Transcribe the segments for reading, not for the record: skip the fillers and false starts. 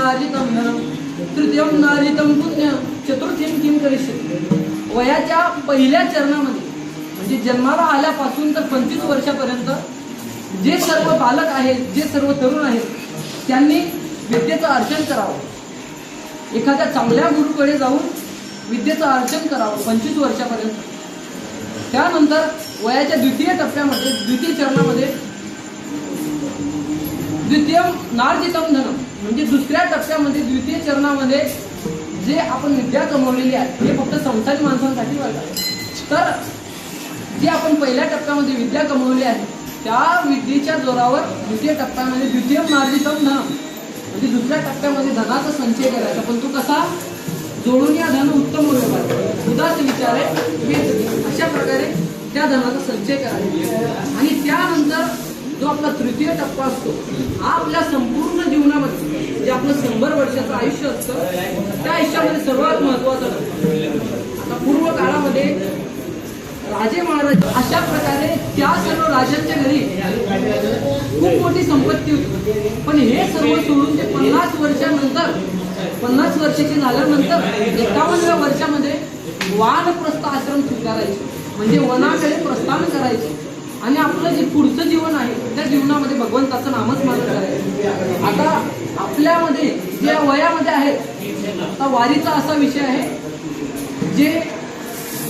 नार्जितं धनम तृतीयं नार्जितं पुण्य चतुर्थीं किं करिष्यति। वयाच्या पहिल्या चरणामध्ये म्हणजे जन्माला आल्यापासून तर 25 वर्षापर्यंत जे सर्व बालक आहेत, जे सर्व तरुण आहेत, त्यांनी विद्येचं अर्चन करावं। एखाद्या चांगल्या गुरुकडे जाऊन विद्येचं अर्चन करावं 25 वर्षापर्यंत। त्यानंतर वयाच्या द्वितीय टप्प्यामध्ये, द्वितीय चरणामध्ये द्वितीयं नार्जितं धनम म्हणजे दुसऱ्या टप्प्यामध्ये, द्वितीय चरणामध्ये जे आपण विद्या कमवलेली आहे हे फक्त संसारी माणसांसाठी आहे। तर जे आपण पहिल्या टप्प्यामध्ये विद्या कमवली आहे त्या विद्येच्या जोरावर द्वितीय टप्प्यामध्ये द्वितीयं नार्जितं धनम म्हणजे दुसऱ्या टप्प्यामध्ये धनाचा संचय करायचा। पण तो कसा? जोडून या धन उत्तम होईल उदास विचारे अशा प्रकारे त्या धनाचा संचय करायचा। आणि त्यानंतर जो आपला तृतीय टप्पा असतो हा आपल्या संपूर्ण जीवनामध्ये जे आपलं 100 वर्षाचं आयुष्य असतं त्या आयुष्यामध्ये सर्वात महत्वाचा टप्पा। आता पूर्व काळामध्ये राजे महाराज अशा प्रकारे त्या सर्व राजांच्या घरी खूप मोठी संपत्ती होती, पण हे सर्व सोडून ते 50 वर्षानंतर 50 वर्षाचे झाल्यानंतर 51व्या वर्षामध्ये वानप्रस्थ आश्रम स्वीकारायचे म्हणजे वनाकडे प्रस्थान करायचे आणि आपलं जे पुढचं जीवन आहे त्या जीवनामध्ये भगवंताचं नामस्मरण करायचं। आता आपल्यामध्ये जे वयामध्ये आहेत आता वारीचा असा विषय आहे जे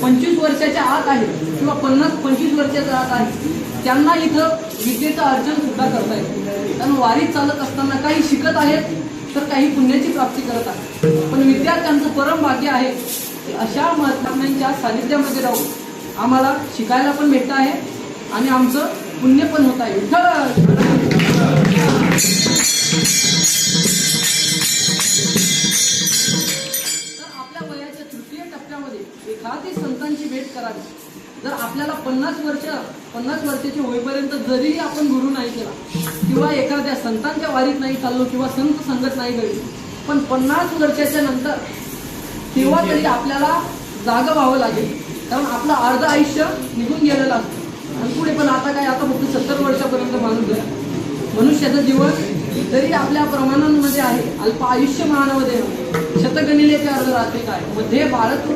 25 वर्षाच्या आत आहे किंवा 50-25 वर्षाच्या आत आहे त्यांना इथं विद्येचं अर्चन सुद्धा करता येतं। कारण वारीत चालत असताना काही शिकत आहेत तर काही पुण्याची प्राप्ती करत आहेत, पण विद्यार्थ्यांचं परम भाग्य आहे की अशा महात्म्यांच्या सानिध्यामध्ये राहून आम्हाला शिकायला पण भेटत आहे आणि आमचं पुण्य पण होत आहे। एखादी संतांची भेट करावी। जर आपल्याला 50 वर्षाचे होईपर्यंत जरी आपण गुरु नाही केला किंवा एखाद्या संतांच्या वारीत नाही चाललो किंवा संत संगत नाही घडली, पण 50 वर्षाच्या नंतर तेव्हा तरी आपल्याला जागं व्हावं लागेल, कारण आपलं अर्ध आयुष्य निघून गेलेलं असतं आणि पुढे पण आता काय, आता फक्त 70 वर्षापर्यंत माणूस आहे। मनुष्याचं जीवन तरी आपल्या प्रमाणांमध्ये आहे। अल्प आयुष्य मानव देह शतगणिले अर्ध राहते काय मध्ये बाळक